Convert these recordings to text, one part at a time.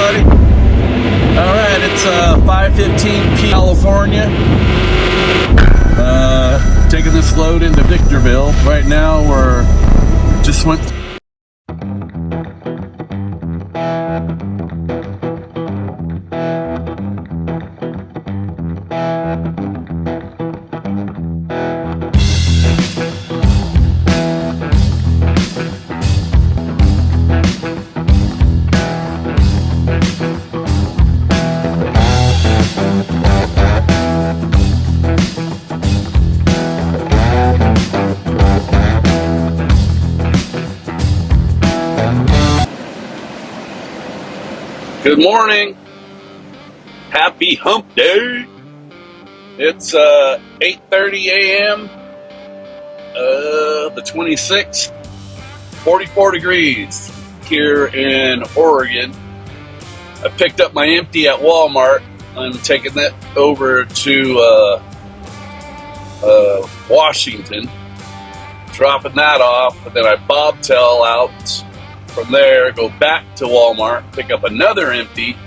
everybody. Alright, it's 5:15 p.m. California. Taking this load into Victorville. Right now we're just went. Good morning. Happy hump day. It's 8:30 a.m. The 26th, 44 degrees here in Oregon. I picked up my empty at Walmart. I'm taking that over to Washington, dropping that off, and then I bobtail out from there, go back to Walmart, pick up another empty,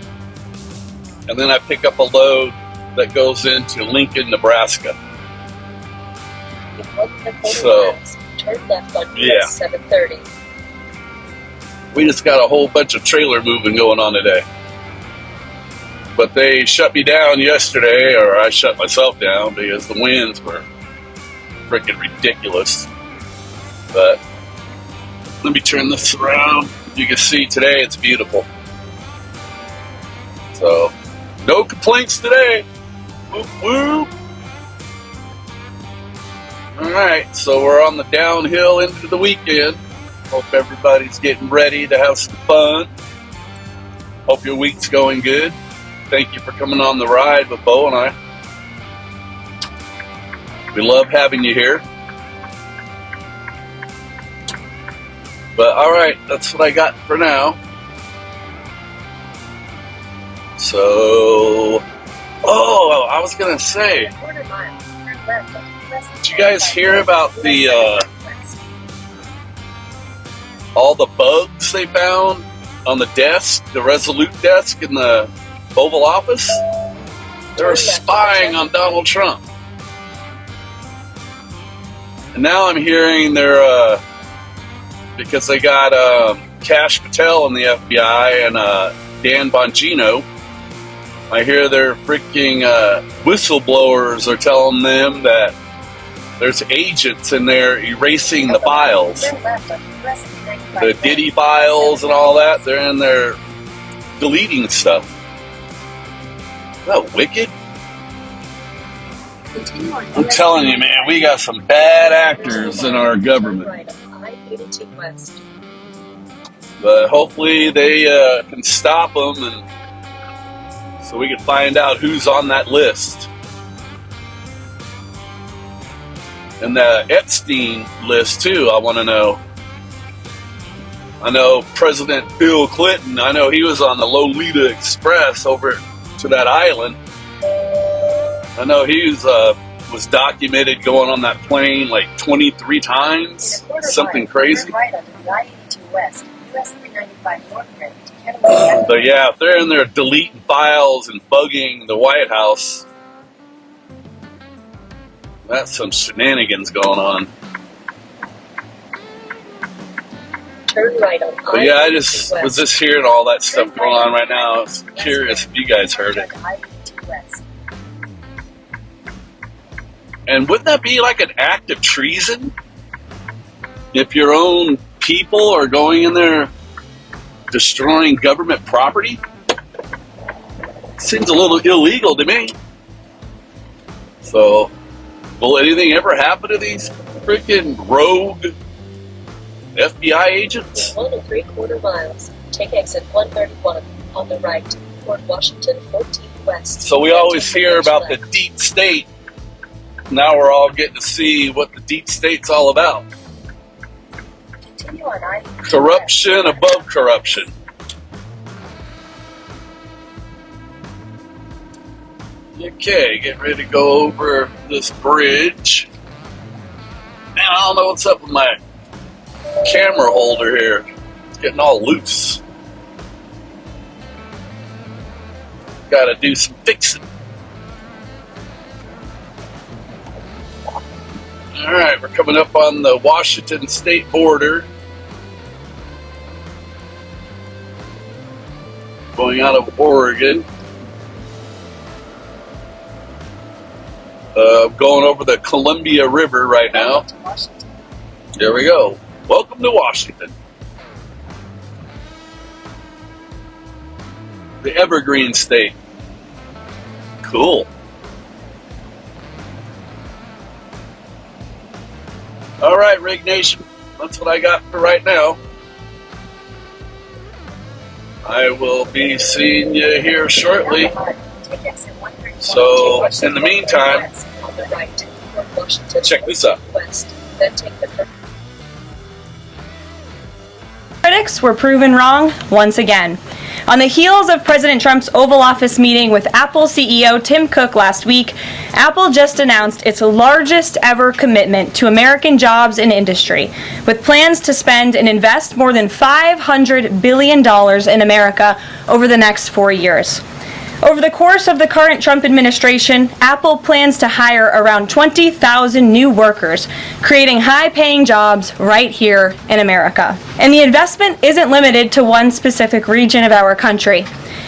and then I pick up a load that goes into Lincoln, Nebraska. So, turn left on yeah. 730. We just got a whole bunch of trailer moving going on today. But they shut me down yesterday, or I shut myself down because the winds were freaking ridiculous. But let me turn this around. You can see today it's beautiful. So, no complaints today. Whoop, whoop. Alright, so we're on the downhill into the weekend. Hope everybody's getting ready to have some fun. Hope your week's going good. Thank you for coming on the ride with Bo and I. We love having you here. But alright, that's what I got for now. So, I was gonna say, did you guys hear about the all the bugs they found on the desk, the Resolute desk in the Oval Office? They were spying on Donald Trump. And now I'm hearing they're because they got Kash Patel in the FBI and Dan Bongino. I hear their freaking whistleblowers are telling them that there's agents in there erasing the files. The Diddy files and all that, they're in there deleting stuff. Isn't that wicked? I'm telling you, man, we got some bad actors in our government. But hopefully they can stop them, and so we can find out who's on that list. And the Epstein list too, I want to know. I know President Bill Clinton, I know he was on the Lolita Express over to that island. I know he was documented going on that plane like 23 times, something crazy. But yeah, if they're in there deleting files and bugging the White House, that's some shenanigans going on. Turn right on. But yeah, I just was just hearing all that stuff going on right now. I was curious if you guys heard it. And wouldn't that be like an act of treason? If your own people are going in there destroying government property? Seems a little illegal to me. So, will anything ever happen to these freaking rogue FBI agents? 1 3/4 miles. Take exit 131 on the right toward Washington 14 West. So we always hear about the deep state. Now we're all getting to see what the deep state's all about. Continue on I. Corruption above corruption. Okay, get ready to go over this bridge. Man, I don't know what's up with my camera holder here. It's getting all loose. got to do some fixing. All right, we're coming up on the Washington state border. Going out of Oregon. Going over the Columbia River right now. There we go. Welcome to Washington. The Evergreen State. Cool. All right, Rig Nation. That's what I got for right now. I will be seeing you here shortly. So, in the meantime, check this out. Critics were proven wrong once again. On the heels of President Trump's Oval Office meeting with Apple CEO Tim Cook last week, Apple just announced its largest ever commitment to American jobs and industry, with plans to spend and invest more than $500 billion in America over the next 4 years. Over the course of the current Trump administration, Apple plans to hire around 20,000 new workers, creating high-paying jobs right here in America. And the investment isn't limited to one specific region of our country.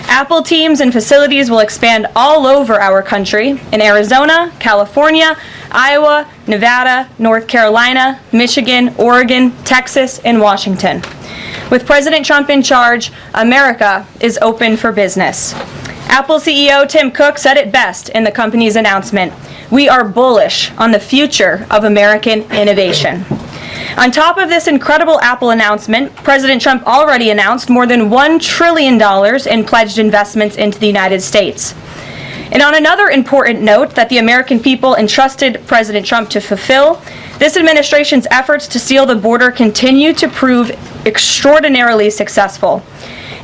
Apple teams and facilities will expand all over our country in Arizona, California, Iowa, Nevada, North Carolina, Michigan, Oregon, Texas, and Washington. With President Trump in charge, America is open for business. Apple CEO Tim Cook said it best in the company's announcement: "We are bullish on the future of American innovation." On top of this incredible Apple announcement, President Trump already announced more than $1 trillion in pledged investments into the United States. And on another important note that the American people entrusted President Trump to fulfill, this administration's efforts to seal the border continue to prove extraordinarily successful.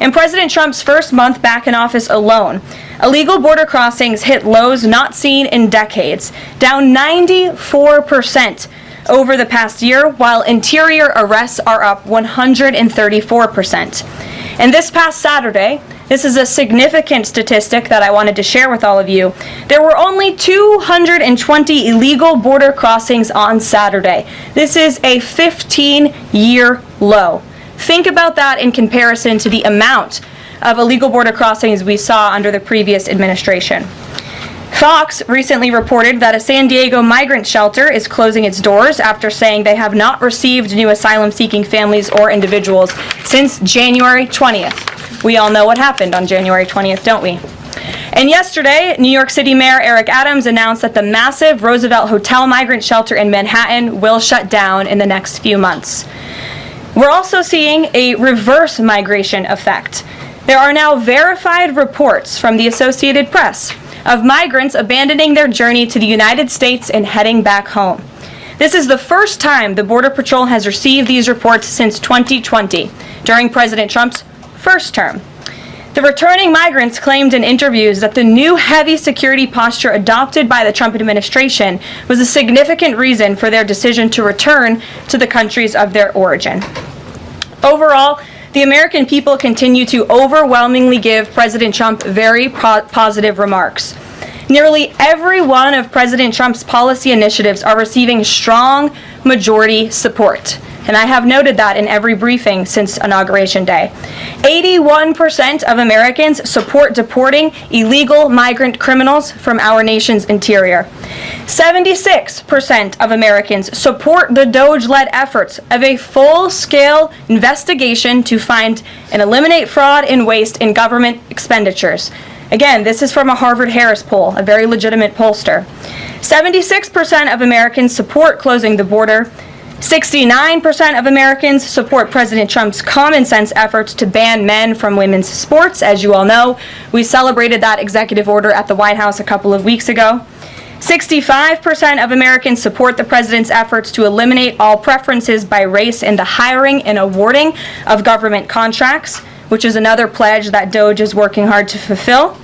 In President Trump's first month back in office alone, illegal border crossings hit lows not seen in decades, down 94% over the past year, while interior arrests are up 134%. And this past Saturday, this is a significant statistic that I wanted to share with all of you, there were only 220 illegal border crossings on Saturday. This is a 15-year low. Think about that in comparison to the amount of illegal border crossings we saw under the previous administration. Fox recently reported that a San Diego migrant shelter is closing its doors after saying they have not received new asylum-seeking families or individuals since January 20th. We all know what happened on January 20th, don't we? And yesterday, New York City Mayor Eric Adams announced that the massive Roosevelt Hotel migrant shelter in Manhattan will shut down in the next few months. We're also seeing a reverse migration effect. There are now verified reports from the Associated Press of migrants abandoning their journey to the United States and heading back home. This is the first time the Border Patrol has received these reports since 2020, during President Trump's first term. The returning migrants claimed in interviews that the new heavy security posture adopted by the Trump administration was a significant reason for their decision to return to the countries of their origin. Overall, the American people continue to overwhelmingly give President Trump very positive remarks. Nearly every one of President Trump's policy initiatives are receiving strong majority support. And I have noted that in every briefing since Inauguration Day. 81% of Americans support deporting illegal migrant criminals from our nation's interior. 76% of Americans support the DOJ-led efforts of a full-scale investigation to find and eliminate fraud and waste in government expenditures. Again, this is from a Harvard-Harris poll, a very legitimate pollster. 76% of Americans support closing the border. 69% of Americans support President Trump's common sense efforts to ban men from women's sports. As you all know, we celebrated that executive order at the White House a couple of weeks ago. 65% of Americans support the president's efforts to eliminate all preferences by race in the hiring and awarding of government contracts, which is another pledge that DOJ is working hard to fulfill.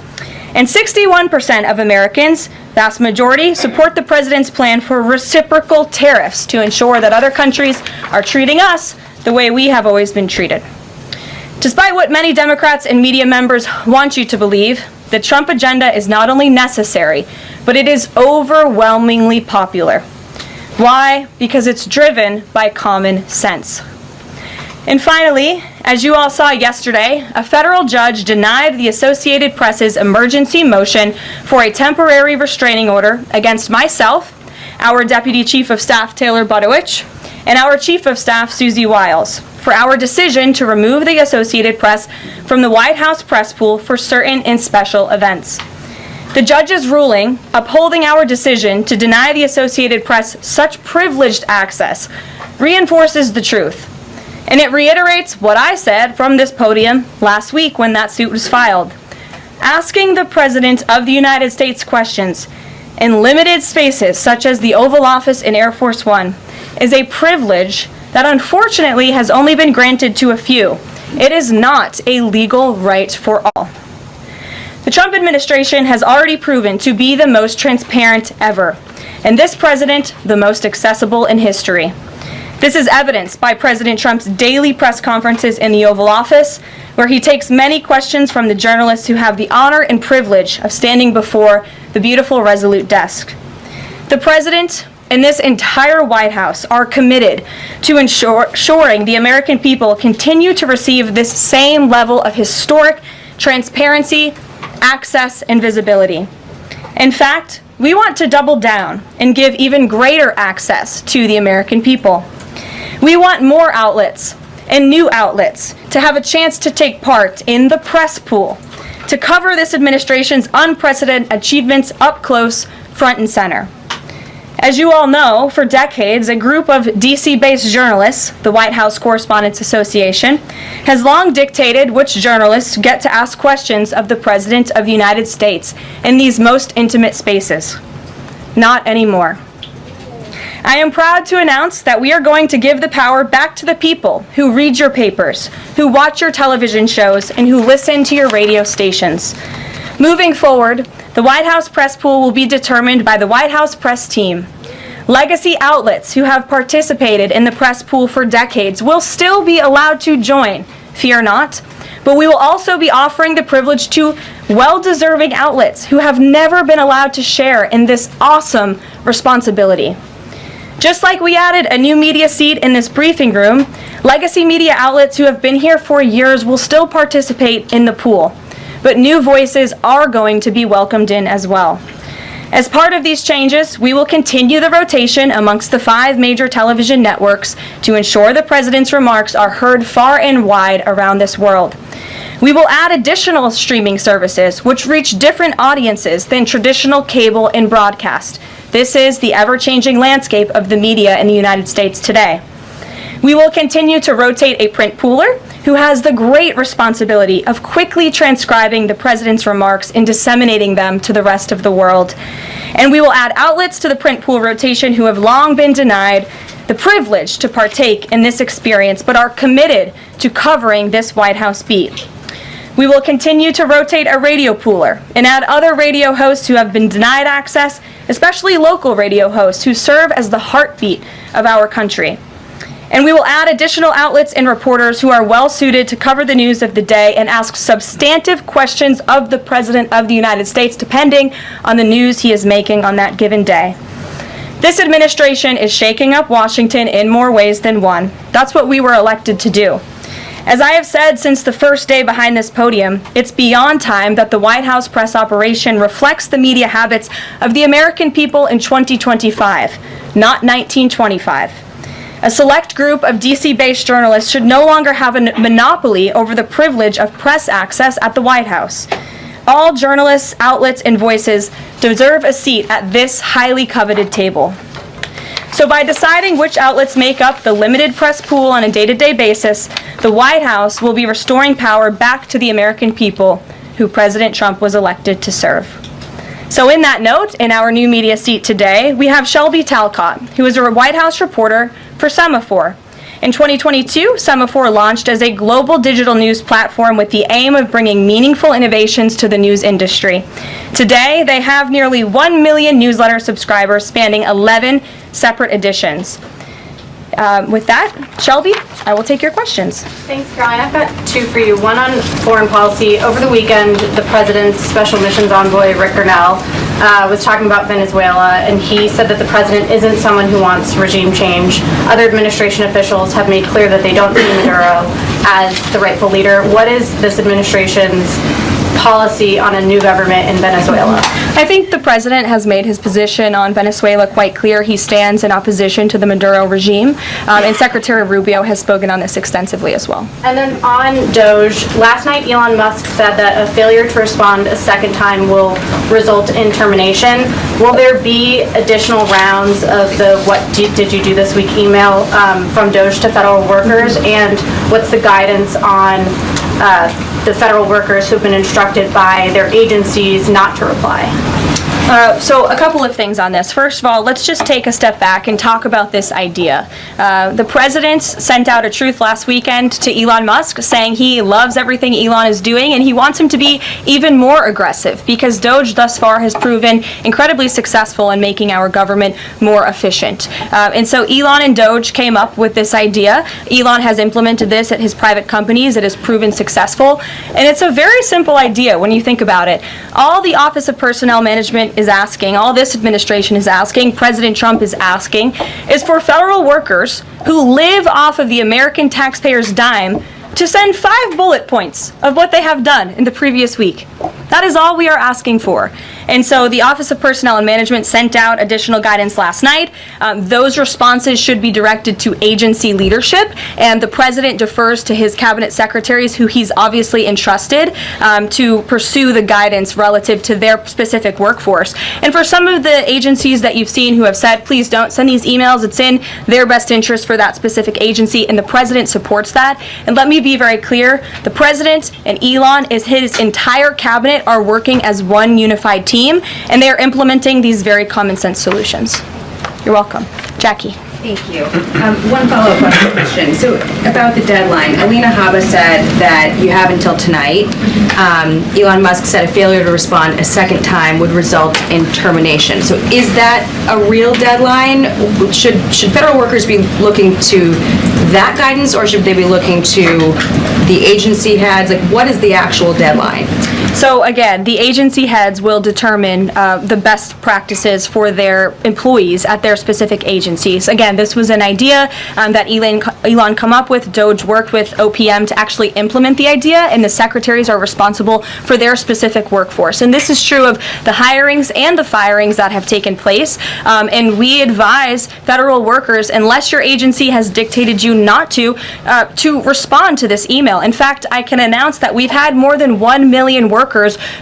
And 61% of Americans, vast majority, support the president's plan for reciprocal tariffs to ensure that other countries are treating us the way we have always been treated. Despite what many Democrats and media members want you to believe, the Trump agenda is not only necessary, but it is overwhelmingly popular. Why? Because it's driven by common sense. And finally, as you all saw yesterday, a federal judge denied the Associated Press's emergency motion for a temporary restraining order against myself, our Deputy Chief of Staff Taylor Budowich, and our Chief of Staff Susie Wiles for our decision to remove the Associated Press from the White House press pool for certain and special events. The judge's ruling, upholding our decision to deny the Associated Press such privileged access, reinforces the truth. And it reiterates what I said from this podium last week when that suit was filed. Asking the President of the United States questions in limited spaces such as the Oval Office in Air Force One is a privilege that unfortunately has only been granted to a few. It is not a legal right for all. The Trump administration has already proven to be the most transparent ever, and this president the most accessible in history. This is evidenced by President Trump's daily press conferences in the Oval Office, where he takes many questions from the journalists who have the honor and privilege of standing before the beautiful Resolute desk. The President and this entire White House are committed to ensuring the American people continue to receive this same level of historic transparency, access, and visibility. In fact, we want to double down and give even greater access to the American people. We want more outlets and new outlets to have a chance to take part in the press pool, to cover this administration's unprecedented achievements up close, front and center. As you all know, for decades, a group of DC-based journalists, the White House Correspondents Association, has long dictated which journalists get to ask questions of the President of the United States in these most intimate spaces. Not anymore. I am proud to announce that we are going to give the power back to the people who read your papers, who watch your television shows, and who listen to your radio stations. Moving forward, the White House press pool will be determined by the White House press team. Legacy outlets who have participated in the press pool for decades will still be allowed to join, fear not, but we will also be offering the privilege to well-deserving outlets who have never been allowed to share in this awesome responsibility. Just like we added a new media seat in this briefing room, legacy media outlets who have been here for years will still participate in the pool, but new voices are going to be welcomed in as well. As part of these changes, we will continue the rotation amongst the 5 major television networks to ensure the President's remarks are heard far and wide around this world. We will add additional streaming services which reach different audiences than traditional cable and broadcast. This is the ever-changing landscape of the media in the United States today. We will continue to rotate a print pooler who has the great responsibility of quickly transcribing the President's remarks and disseminating them to the rest of the world. And we will add outlets to the print pool rotation who have long been denied the privilege to partake in this experience but are committed to covering this White House beat. We will continue to rotate a radio pooler and add other radio hosts who have been denied access, especially local radio hosts who serve as the heartbeat of our country. And we will add additional outlets and reporters who are well suited to cover the news of the day and ask substantive questions of the President of the United States depending on the news he is making on that given day. This administration is shaking up Washington in more ways than one. That's what we were elected to do. As I have said since the first day behind this podium, it's beyond time that the White House press operation reflects the media habits of the American people in 2025, not 1925. A select group of DC-based journalists should no longer have a monopoly over the privilege of press access at the White House. All journalists, outlets, and voices deserve a seat at this highly coveted table. So by deciding which outlets make up the limited press pool on a day-to-day basis, the White House will be restoring power back to the American people who President Trump was elected to serve. So in that note, in our new media seat today, we have Shelby Talcott, who is a White House reporter for Semaphore. In 2022, Semaphore launched as a global digital news platform with the aim of bringing meaningful innovations to the news industry. Today, they have nearly 1 million newsletter subscribers spanning 11 separate editions. With that, Shelby, I will take your questions. Thanks, Caroline. I've got two for you. One on foreign policy. Over the weekend, the president's special missions envoy, Rick Grenell, was talking about Venezuela, and he said that the president isn't someone who wants regime change. Other administration officials have made clear that they don't see Maduro as the rightful leader. What is this administration's policy on a new government in Venezuela? I think the president has made his position on Venezuela quite clear. He stands in opposition to the Maduro regime, and Secretary Rubio has spoken on this extensively as well. And then on Doge, last night Elon Musk said that a failure to respond a second time will result in termination. Will there be additional rounds of the "what did you do this week" email from Doge to federal workers? And what's the guidance on the federal workers who've been instructed by their agencies not to reply? So a couple of things on this. First of all, let's just take a step back and talk about this idea. The president sent out a truth last weekend to Elon Musk saying he loves everything Elon is doing and he wants him to be even more aggressive because Doge thus far has proven incredibly successful in making our government more efficient. And so Elon and Doge came up with this idea. Elon has implemented this at his private companies. It has proven successful. And it's a very simple idea when you think about it. All the Office of Personnel Management is asking, all this administration is asking, President Trump is asking, is for federal workers who live off of the American taxpayers' dime to send 5 bullet points of what they have done in the previous week. That is all we are asking for. And so the Office of Personnel and Management sent out additional guidance last night. Those responses should be directed to agency leadership, and the president defers to his cabinet secretaries, who he's obviously entrusted to pursue the guidance relative to their specific workforce. And for some of the agencies that you've seen who have said, please don't send these emails, it's in their best interest for that specific agency, and the president supports that. And let me be very clear, the president and Elon, his entire cabinet, are working as one unified team. And they are implementing these very common sense solutions. You're welcome. Jackie. Thank you. One follow-up question. So about the deadline, Alina Habba said that you have until tonight. Elon Musk said a failure to respond a second time would result in termination. So is that a real deadline? Should federal workers be looking to that guidance, or should they be looking to the agency heads? Like, what is the actual deadline? So again, the agency heads will determine the best practices for their employees at their specific agencies. Again, this was an idea that Elon come up with. Doge worked with OPM to actually implement the idea, and the secretaries are responsible for their specific workforce. And this is true of the hirings and the firings that have taken place. And we advise federal workers, unless your agency has dictated you not to respond to this email. In fact, I can announce that we've had more than 1 million workers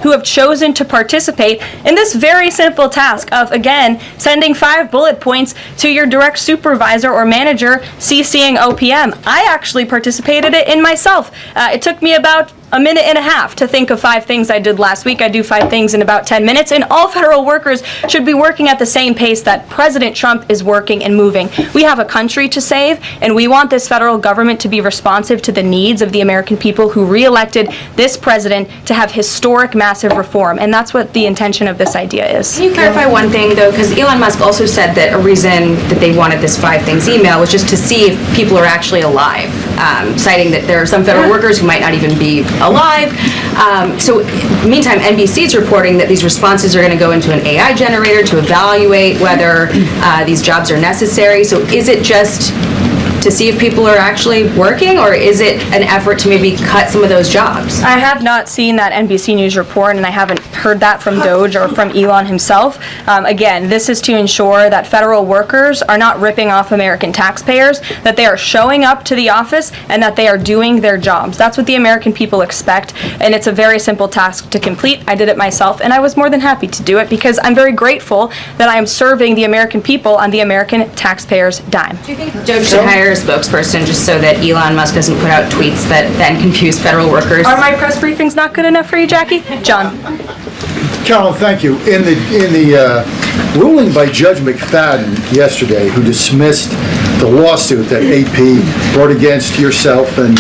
who have chosen to participate in this very simple task of, again, sending 5 bullet points to your direct supervisor or manager, CCing OPM. I actually participated in myself. It took me about a minute and a half to think of 5 things I did last week. I do 5 things in about 10 minutes, and all federal workers should be working at the same pace that President Trump is working and moving. We have a country to save, and we want this federal government to be responsive to the needs of the American people who re-elected this president to have historic, massive reform, and that's what the intention of this idea is. Can you clarify one thing, though? Because Elon Musk also said that a reason that they wanted this 5 things email was just to see if people are actually alive, citing that there are some federal workers who might not even be alive. So meantime, NBC is reporting that these responses are going to go into an AI generator to evaluate whether these jobs are necessary. So is it just to see if people are actually working, or is it an effort to maybe cut some of those jobs? I have not seen that NBC News report, and I haven't heard that from Doge or from Elon himself. Again, this is to ensure that federal workers are not ripping off American taxpayers, that they are showing up to the office, and that they are doing their jobs. That's what the American people expect, and it's a very simple task to complete. I did it myself, and I was more than happy to do it because I'm very grateful that I am serving the American people on the American taxpayers' dime. Do you think Doge should hire a spokesperson just so that Elon Musk doesn't put out tweets that then confuse federal workers? Are my press briefings not good enough for you, Jackie? John. Carolyn, thank you. In the ruling by Judge McFadden yesterday, who dismissed the lawsuit that AP brought against yourself and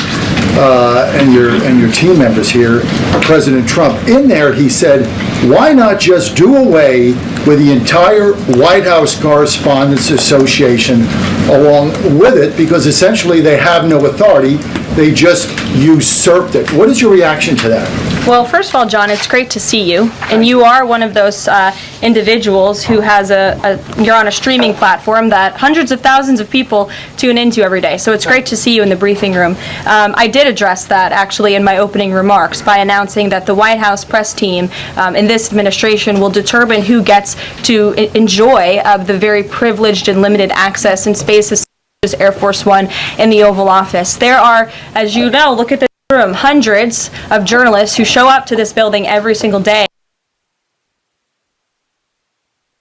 and your team members here, President Trump. In there, he said, why not just do away with the entire White House Correspondents Association along with it, because essentially they have no authority. They just usurped it. What is your reaction to that? Well, first of all, John, it's great to see you, and you are one of those individuals who has you're on a streaming platform that hundreds of thousands of people tune into every day, so it's great to see you in the briefing room. I did address that, actually, in my opening remarks by announcing that the White House press team in this administration will determine who gets to enjoy the very privileged and limited access in spaces such as Air Force One in the Oval Office. There are, as you know, look at the room, hundreds of journalists who show up to this building every single day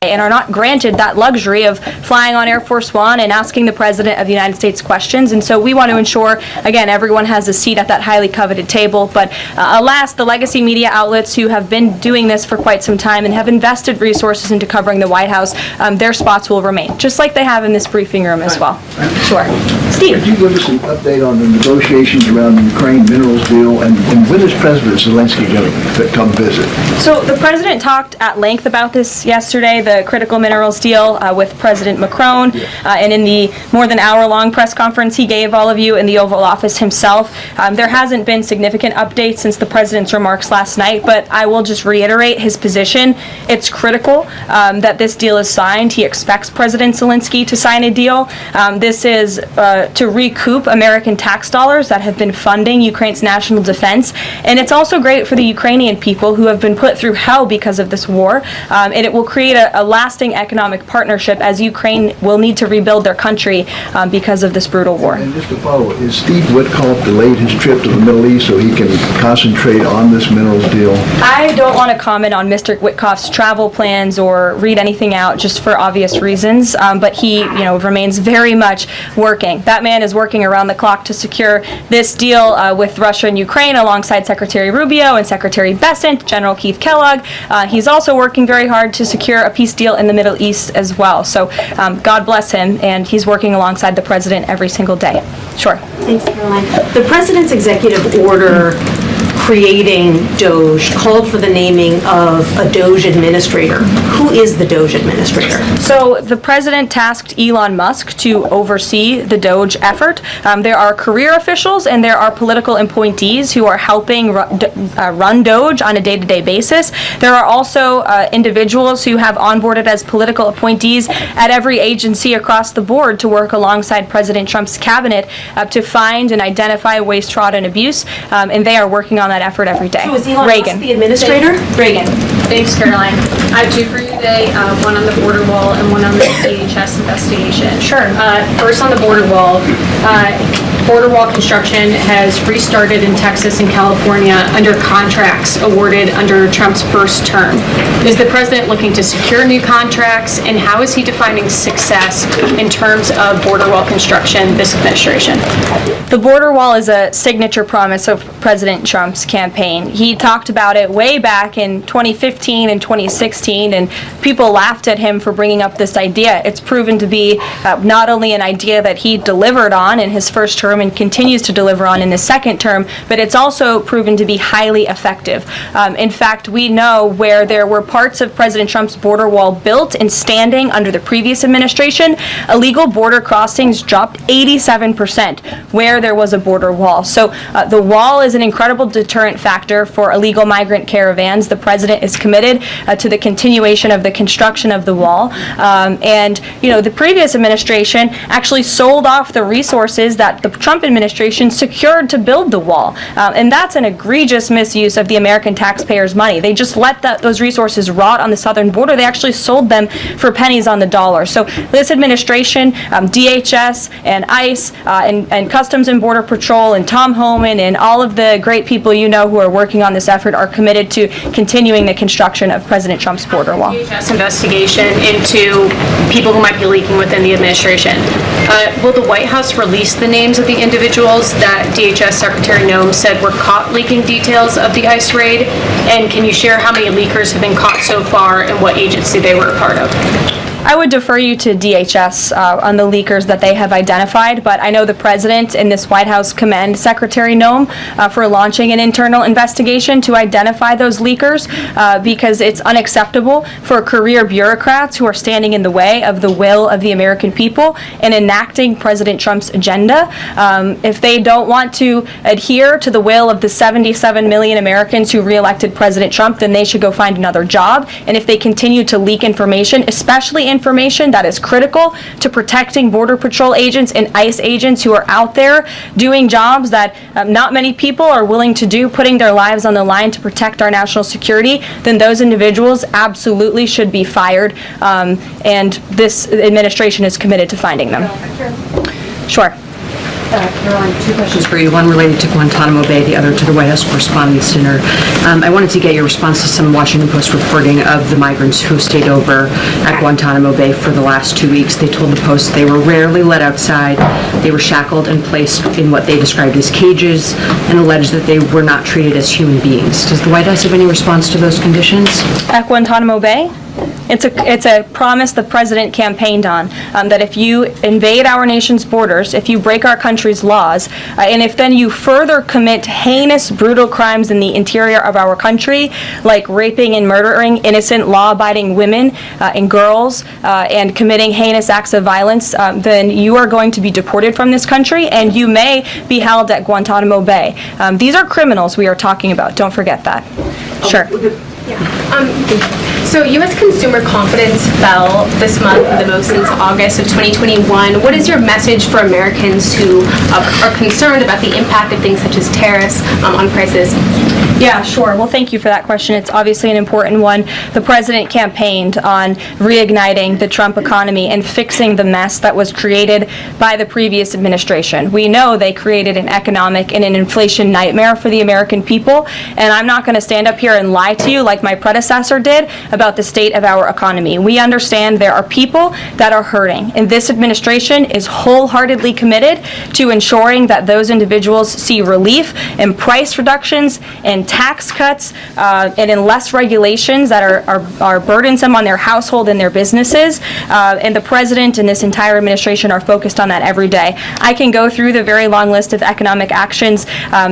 and are not granted that luxury of flying on Air Force One and asking the President of the United States questions. And so we want to ensure, again, everyone has a seat at that highly coveted table. But alas, the legacy media outlets who have been doing this for quite some time and have invested resources into covering the White House, their spots will remain, just like they have in this briefing room as well. Sure. Steve. Could you give us an update on the negotiations around the Ukraine minerals deal, and when is President Zelensky going to come visit? So the President talked at length about this yesterday, the critical minerals deal with President Macron, and in the more than hour-long press conference he gave all of you in the Oval Office himself. There hasn't been significant updates since the President's remarks last night, but I will just reiterate his position. It's critical that this deal is signed. He expects President Zelensky to sign a deal. This is to recoup American tax dollars that have been funding Ukraine's national defense, and it's also great for the Ukrainian people who have been put through hell because of this war, and it will create a lasting economic partnership as Ukraine will need to rebuild their country because of this brutal war. And just to follow, is Steve Witkoff delayed his trip to the Middle East so he can concentrate on this minerals deal? I don't want to comment on Mr. Witkoff's travel plans or read anything out just for obvious reasons, but he, remains very much working. That man is working around the clock to secure this deal with Russia and Ukraine alongside Secretary Rubio and Secretary Bessent, General Keith Kellogg. He's also working very hard to secure a peace deal in the Middle East as well. So God bless him, and he's working alongside the President every single day. Sure. Thanks, Caroline. The President's executive order creating DOGE called for the naming of a DOGE administrator. Who is the DOGE administrator? So the President tasked Elon Musk to oversee the DOGE effort. There are career officials and there are political appointees who are helping run DOGE on a day-to-day basis. There are also individuals who have onboarded as political appointees at every agency across the board to work alongside President Trump's cabinet to find and identify waste, fraud, and abuse, and they are working on that effort every day. So is Elon Reagan. Musk the administrator? Reagan. Thanks, Caroline. I have two for you today, one on the border wall and one on the DHS investigation. Sure. First on the border wall. Border wall construction has restarted in Texas and California under contracts awarded under Trump's first term. Is the president looking to secure new contracts, and how is he defining success in terms of border wall construction this administration? The border wall is a signature promise of President Trump's campaign. He talked about it way back in 2015 and 2016, and people laughed at him for bringing up this idea. It's proven to be not only an idea that he delivered on in his first term and continues to deliver on in his second term, but it's also proven to be highly effective. In fact, we know where there were parts of President Trump's border wall built and standing under the previous administration, illegal border crossings dropped 87% where there was a border wall. So the wall is an incredible deterrent factor for illegal migrant caravans. The president is committed to the continuation of the construction of the wall. And the previous administration actually sold off the resources that the Trump administration secured to build the wall. And that's an egregious misuse of the American taxpayers' money. They just let those resources rot on the southern border. They actually sold them for pennies on the dollar. So this administration, DHS and ICE and Customs and Border Patrol and Tom Homan and all of the great people who are working on this effort are committed to continuing the construction of President Trump's border wall. DHS investigation into people who might be leaking within the administration. Will the White House release the names of the individuals that DHS Secretary Noem said were caught leaking details of the ICE raid? And can you share how many leakers have been caught so far and what agency they were a part of? I would defer you to DHS on the leakers that they have identified, but I know the President and this White House commend Secretary Noem for launching an internal investigation to identify those leakers because it's unacceptable for career bureaucrats who are standing in the way of the will of the American people and enacting President Trump's agenda. If they don't want to adhere to the will of the 77 million Americans who re-elected President Trump, then they should go find another job. And if they continue to leak information, especially information that is critical to protecting Border Patrol agents and ICE agents who are out there doing jobs that not many people are willing to do, putting their lives on the line to protect our national security, then those individuals absolutely should be fired. And this administration is committed to finding them. Sure. Caroline, two questions for you. One related to Guantanamo Bay, the other to the White House Correspondents' Dinner. I wanted to get your response to some Washington Post reporting of the migrants who stayed over at Guantanamo Bay for the last 2 weeks. They told the Post they were rarely let outside. They were shackled and placed in what they described as cages and alleged that they were not treated as human beings. Does the White House have any response to those conditions? At Guantanamo Bay? It's a promise the president campaigned on, that if you invade our nation's borders, if you break our country's laws, and if then you further commit heinous, brutal crimes in the interior of our country, like raping and murdering innocent, law-abiding women and girls, and committing heinous acts of violence, then you are going to be deported from this country, and you may be held at Guantanamo Bay. These are criminals we are talking about. Don't forget that. Sure. So U.S. consumer confidence fell this month the most since August of 2021. What is your message for Americans who are concerned about the impact of things such as tariffs on prices? Yeah, sure. Well, thank you for that question. It's obviously an important one. The president campaigned on reigniting the Trump economy and fixing the mess that was created by the previous administration. We know they created an economic and an inflation nightmare for the American people, and I'm not going to stand up here and lie to you like my predecessor did about the state of our economy. We understand there are people that are hurting, and this administration is wholeheartedly committed to ensuring that those individuals see relief and price reductions and tax cuts and in less regulations that are burdensome on their household and their businesses. And the president and this entire administration are focused on that every day. I can go through the very long list of economic actions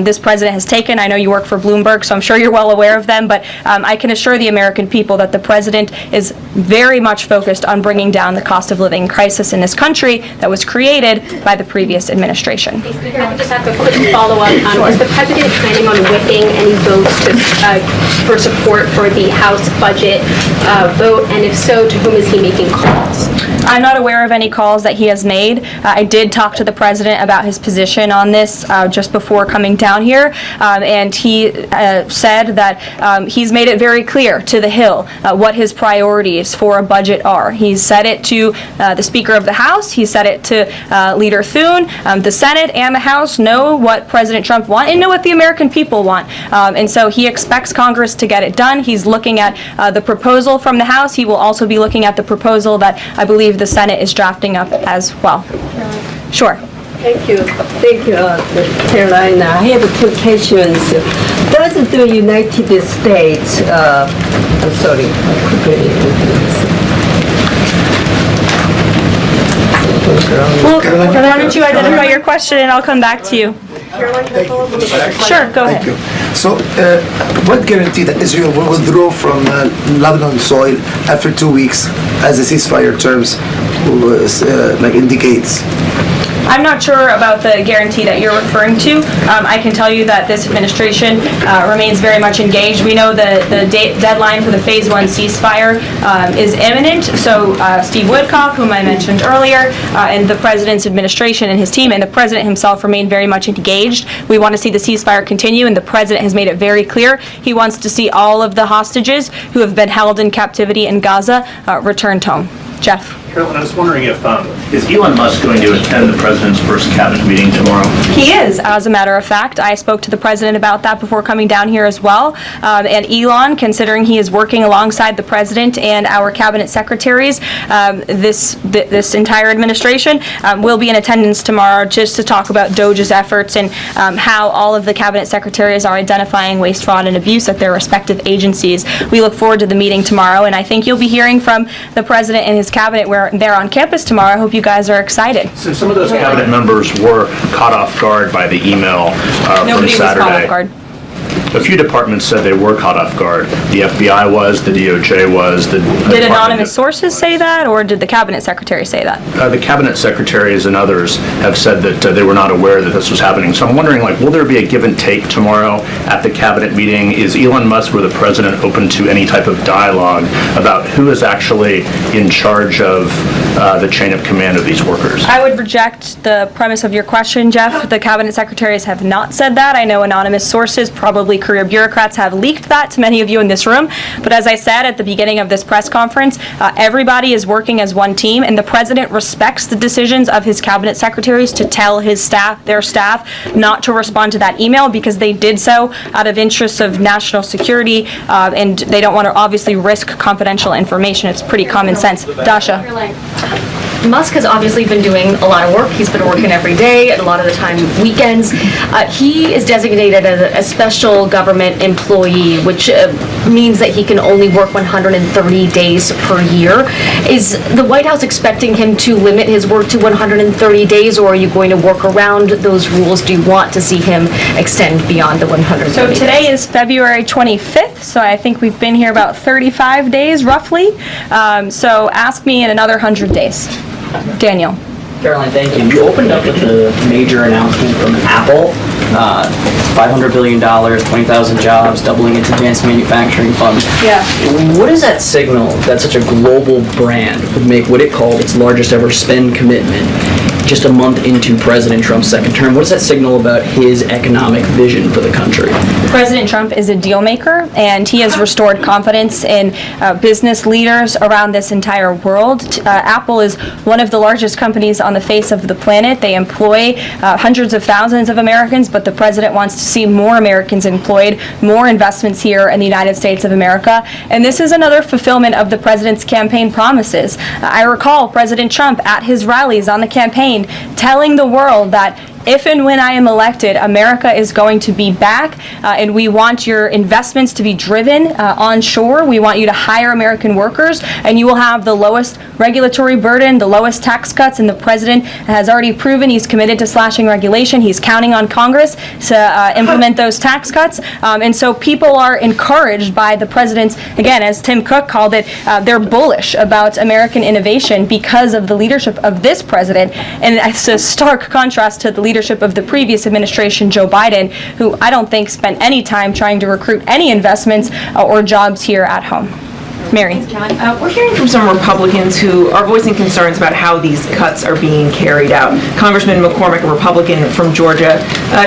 this president has taken. I know you work for Bloomberg, so I'm sure you're well aware of them, but I can assure the American people that the president is very much focused on bringing down the cost of living crisis in this country that was created by the previous administration. Speaker, I just have a quick follow-up. Is the president planning on whipping any votes for support for the House budget vote? And if so, to whom is he making calls? I'm not aware of any calls that he has made. I did talk to the president about his position on this just before coming down here, and he said that he's made it very clear to the Hill what his priorities for a budget are. He's said it to the Speaker of the House. He said it to Leader Thune. The Senate and the House know what President Trump wants and know what the American people want. And so he expects Congress to get it done. He's looking at the proposal from the House. He will also be looking at the proposal that I believe the Senate is drafting up as well. Sure. Thank you, Carolina. I have two questions. Does the United States, I'm sorry, Well, why don't you identify your question and I'll come back to you. Sure, go ahead. Thank you. So, what guarantee that Israel will withdraw from Lebanon soil after 2 weeks, as the ceasefire terms indicates? I'm not sure about the guarantee that you're referring to. I can tell you that this administration remains very much engaged. We know the deadline for the Phase 1 ceasefire is imminent, so Steve Woodcock, whom I mentioned earlier, and the President's administration and his team and the President himself remain very much engaged. We want to see the ceasefire continue, and the President has made it very clear he wants to see all of the hostages who have been held in captivity in Gaza returned home. Jeff. Carolyn, I was wondering if, is Elon Musk going to attend the president's first cabinet meeting tomorrow? He is, as a matter of fact. I spoke to the president about that before coming down here as well. And Elon, considering he is working alongside the president and our cabinet secretaries, this entire administration will be in attendance tomorrow just to talk about DOJ's efforts and how all of the cabinet secretaries are identifying waste, fraud, and abuse at their respective agencies. We look forward to the meeting tomorrow, and I think you'll be hearing from the president and his cabinet where they're on campus tomorrow. I hope you guys are excited. So some of those cabinet members were caught off guard by the email from Nobody Saturday. was caught off guard. A few departments said they were caught off guard. The FBI was, the DOJ was. Did anonymous sources say that, or did the cabinet secretary say that? The cabinet secretaries and others have said that they were not aware that this was happening. So I'm wondering, will there be a give and take tomorrow at the cabinet meeting? Is Elon Musk or the president open to any type of dialogue about who is actually in charge of the chain of command of these workers? I would reject the premise of your question, Jeff. The cabinet secretaries have not said that. I know anonymous sources, probably career bureaucrats, have leaked that to many of you in this room. But as I said at the beginning of this press conference, everybody is working as one team, and the president respects the decisions of his cabinet secretaries to tell their staff, not to respond to that email because they did so out of interests of national security, and they don't want to obviously risk confidential information. It's pretty common sense. Dasha. Musk has obviously been doing a lot of work. He's been working every day, and a lot of the time weekends. He is designated as a special government employee, which means that he can only work 130 days per year. Is the White House expecting him to limit his work to 130 days, or are you going to work around those rules? Do you want to see him extend beyond the 130 So days? today is February 25th, so I think we've been here about 35 days, roughly. So ask me in another 100 days. Daniel. Caroline, thank you. You opened up with a major announcement from Apple, $500 billion, 20,000 jobs, doubling its advanced manufacturing fund. Yeah. What does that signal that such a global brand would make what it called its largest ever spend commitment just a month into President Trump's second term? What does that signal about his economic vision for the country? President Trump is a deal maker, and he has restored confidence in business leaders around this entire world. Apple is one of the largest companies on the face of the planet. They employ hundreds of thousands of Americans, but the president wants to see more Americans employed, more investments here in the United States of America. And this is another fulfillment of the president's campaign promises. I recall President Trump at his rallies on the campaign telling the world that if and when I am elected, America is going to be back, and we want your investments to be driven onshore. We want you to hire American workers, and you will have the lowest regulatory burden, the lowest tax cuts, and the president has already proven he's committed to slashing regulation. He's counting on Congress to implement those tax cuts, and so people are encouraged by the president's, again, as Tim Cook called it, they're bullish about American innovation because of the leadership of this president, and it's a stark contrast to the leadership of the previous administration, Joe Biden, who I don't think spent any time trying to recruit any investments or jobs here at home. Mary. We're hearing from some Republicans who are voicing concerns about how these cuts are being carried out. Congressman McCormick, a Republican from Georgia,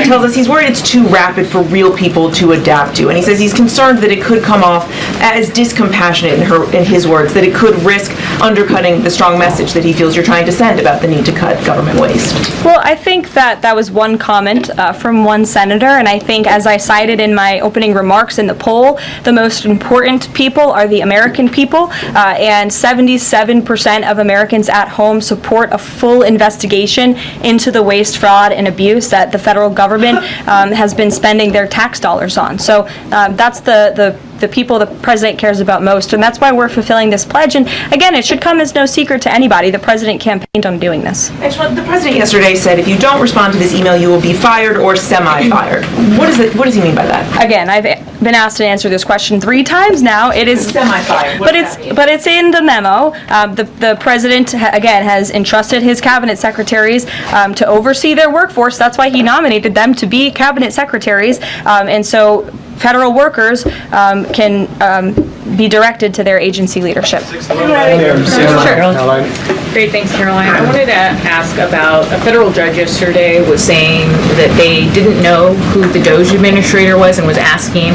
tells us he's worried it's too rapid for real people to adapt to. And he says he's concerned that it could come off as discompassionate, in his words, that it could risk undercutting the strong message that he feels you're trying to send about the need to cut government waste. Well, I think that was one comment from one senator, and I think, as I cited in my opening remarks in the poll, the most important people are the American people, and 77% of Americans at home support a full investigation into the waste, fraud, and abuse that the federal government has been spending their tax dollars on. So that's the people the president cares about most, and that's why we're fulfilling this pledge. And again, it should come as no secret to anybody. The president campaigned on doing this. Actually, the president yesterday said if you don't respond to this email, you will be fired or semi-fired. What does he mean by that? Again, I've been asked to answer this question 3 times now. It is semi-fired, but it's in the memo. The president again has entrusted his cabinet secretaries to oversee their workforce. That's why he nominated them to be cabinet secretaries, and so federal workers can be directed to their agency leadership. Great, thanks, Caroline. I wanted to ask about a federal judge yesterday was saying that they didn't know who the Doge administrator was and was asking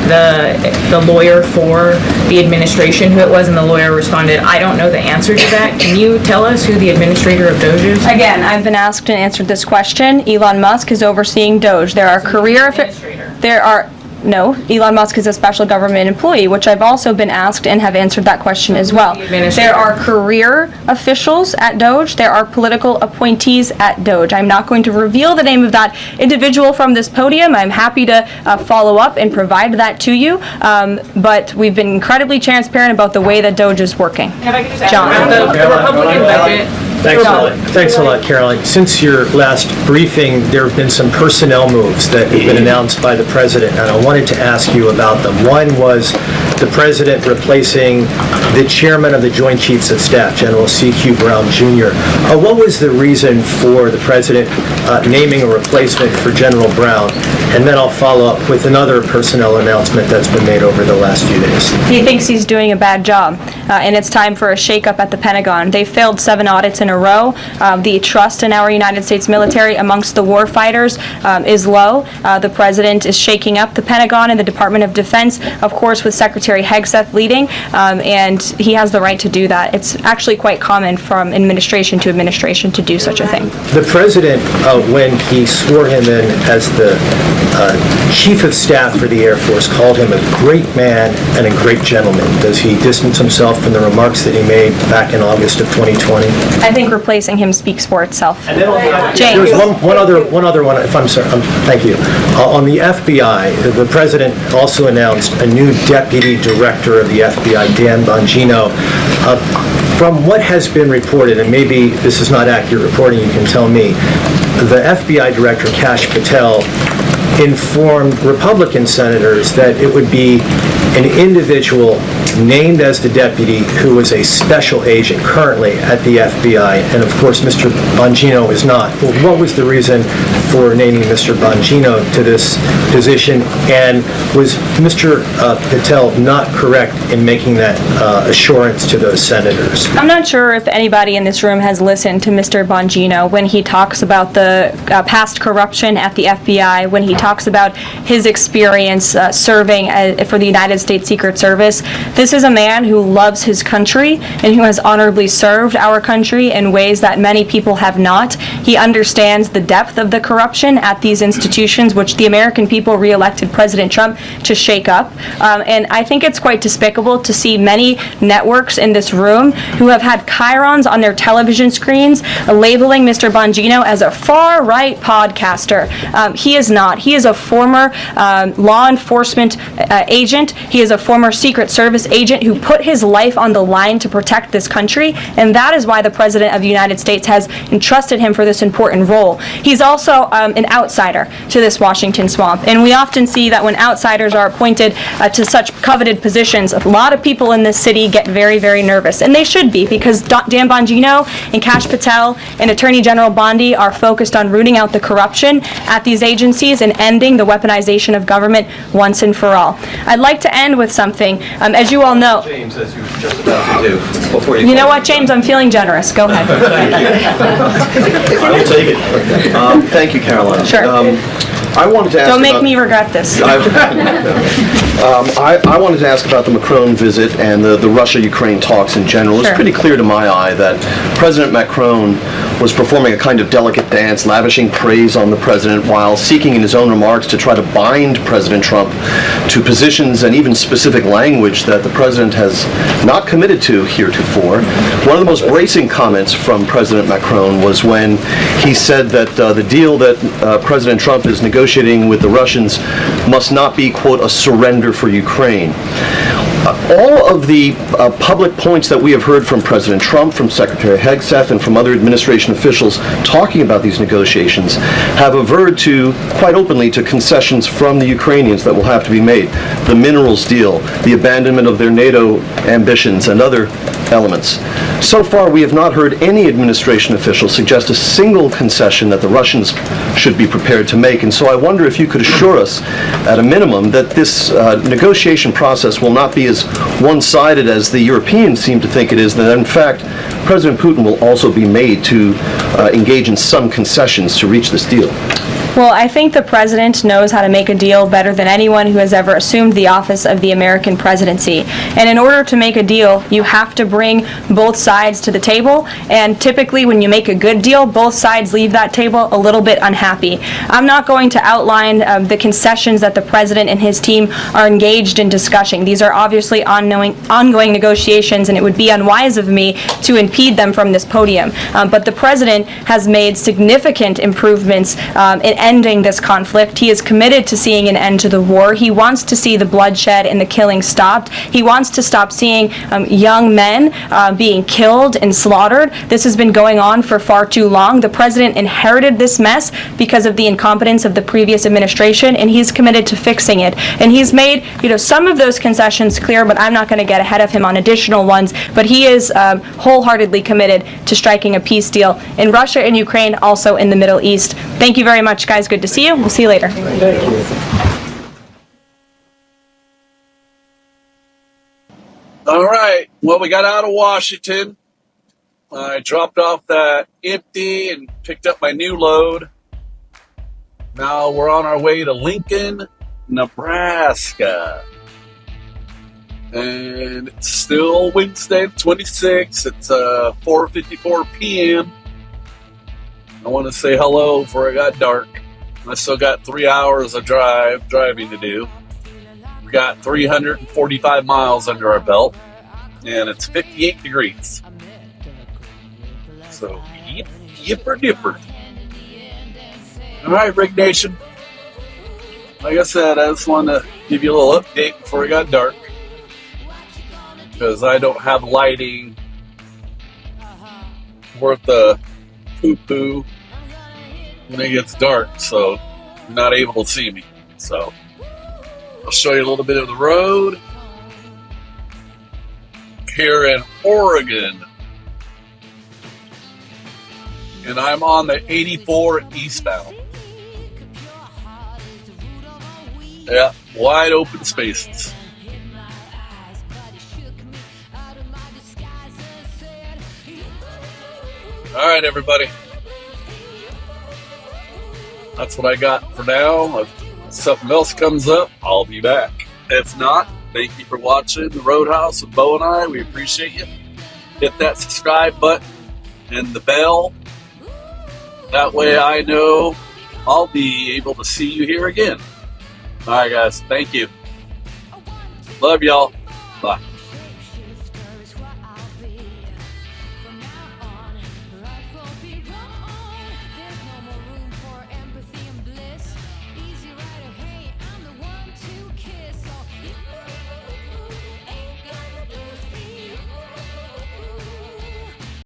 the lawyer for the administration who it was, and the lawyer responded, "I don't know the answer to that. Can you tell us who the administrator of Doge is?" Again, I've been asked and answered this question. Elon Musk is overseeing Doge. There are No, Elon Musk is a special government employee, which I've also been asked and have answered that question as well. There are career officials at Doge. There are political appointees at Doge. I'm not going to reveal the name of that individual from this podium. I'm happy to follow up and provide that to you, but we've been incredibly transparent about the way that Doge is working. John. The Republican budget. Thanks a lot, Caroline. Since your last briefing, there have been some personnel moves that have been announced by the president, and I wanted to ask you about them. One was the president replacing the chairman of the Joint Chiefs of Staff, General C.Q. Brown Jr. What was the reason for the president naming a replacement for General Brown? And then I'll follow up with another personnel announcement that's been made over the last few days. He thinks he's doing a bad job, and it's time for a shakeup at the Pentagon. They failed 7 audits in a row. The trust in our United States military amongst the war fighters is low. The president is shaking up the Pentagon and the Department of Defense, of course, with Secretary Hegseth leading, and he has the right to do that. It's actually quite common from administration to administration to do such a thing. The president, when he swore him in as the Chief of Staff for the Air Force, called him a great man and a great gentleman. Does he distance himself from the remarks that he made back in August of 2020? I think replacing him speaks for itself. James. There's one other one, if I'm sorry. Thank you. On the FBI, the president also announced a new deputy director of the FBI, Dan Bongino. From what has been reported, and maybe this is not accurate reporting, you can tell me, the FBI director, Kash Patel, informed Republican senators that it would be an individual named as the deputy who was a special agent currently at the FBI, and of course Mr. Bongino is not. Well, what was the reason for naming Mr. Bongino to this position, and was Mr. Patel not correct in making that assurance to those senators? I'm not sure if anybody in this room has listened to Mr. Bongino when he talks about the past corruption at the FBI, when he talks about his experience serving for the United States Secret Service. This is a man who loves his country and who has honorably served our country in ways that many people have not. He understands the depth of the corruption at these institutions, which the American people re-elected President Trump to shake up. And I think it's quite despicable to see many networks in this room who have had chyrons on their television screens labeling Mr. Bongino as a far-right podcaster. He is not. He is a former law enforcement agent. He is a former Secret Service agent who put his life on the line to protect this country, and that is why the President of the United States has entrusted him for this important role. He's also an outsider to this Washington swamp, and we often see that when outsiders are appointed to such coveted positions, a lot of people in this city get very, very nervous, and they should be, because Dan Bongino and Kash Patel and Attorney General Bondi are focused on rooting out the corruption at these agencies and ending the weaponization of government once and for all. I'd like to end with something. As you all know, James, as you were just about to do before you. You know what, James? I'm feeling generous. Go ahead. I will take it. Thank you, Caroline. Sure. I wanted to ask. Don't make me regret this. I wanted to ask about the Macron visit and the Russia-Ukraine talks in general. It's pretty clear to my eye that President Macron was performing a kind of delicate dance, lavishing praise on the president while seeking in his own remarks to try to bind President Trump to positions and even specific language that the president has not committed to heretofore. One of the most bracing comments from President Macron was when he said that the deal that President Trump is negotiating with the Russians must not be, quote, a surrender for Ukraine. All of the public points that we have heard from President Trump, from Secretary Hegseth, and from other administration officials talking about these negotiations have averred to, quite openly, to concessions from the Ukrainians that will have to be made. The minerals deal, the abandonment of their NATO ambitions, and other elements. So far, we have not heard any administration official suggest a single concession that the Russians should be prepared to make, and so I wonder if you could assure us, at a minimum, that this negotiation process will not be as one-sided as the Europeans seem to think it is, that in fact, President Putin will also be made to engage in some concessions to reach this deal. Well, I think the president knows how to make a deal better than anyone who has ever assumed the office of the American presidency. And in order to make a deal, you have to bring both sides to the table. And typically, when you make a good deal, both sides leave that table a little bit unhappy. I'm not going to outline the concessions that the president and his team are engaged in discussing. These are obviously ongoing negotiations, and it would be unwise of me to impede them from this podium. But the president has made significant improvements in ending this conflict. He is committed to seeing an end to the war. He wants to see the bloodshed and the killing stopped. He wants to stop seeing young men being killed and slaughtered. This has been going on for far too long. The president inherited this mess because of the incompetence of the previous administration, and he's committed to fixing it. And he's made, some of those concessions clear, but I'm not going to get ahead of him on additional ones. But he is wholeheartedly committed to striking a peace deal in Russia and Ukraine, also in the Middle East. Thank you very much, guys. Good to see you. We'll see you later. Thank you. All right. Well, we got out of Washington. I dropped off that empty and picked up my new load. Now we're on our way to Lincoln, Nebraska. And it's still Wednesday, 26th. It's 4:54 p.m. I want to say hello before it got dark. I still got 3 hours of driving to do. We got 345 miles under our belt, and it's 58 degrees. So, yipper dipper. All right, Rig Nation. Like I said, I just wanted to give you a little update before it got dark, because I don't have lighting worth the poo-poo when it gets dark, so you're not able to see me. So I'll show you a little bit of the road here in Oregon, and I'm on the 84 eastbound. Yeah, wide open spaces. All right, everybody. That's what I got for now. If something else comes up, I'll be back. If not, thank you for watching The Roadhouse with Bo and I. We appreciate you. Hit that subscribe button and the bell. That way I know I'll be able to see you here again. All right, guys. Thank you. Love y'all.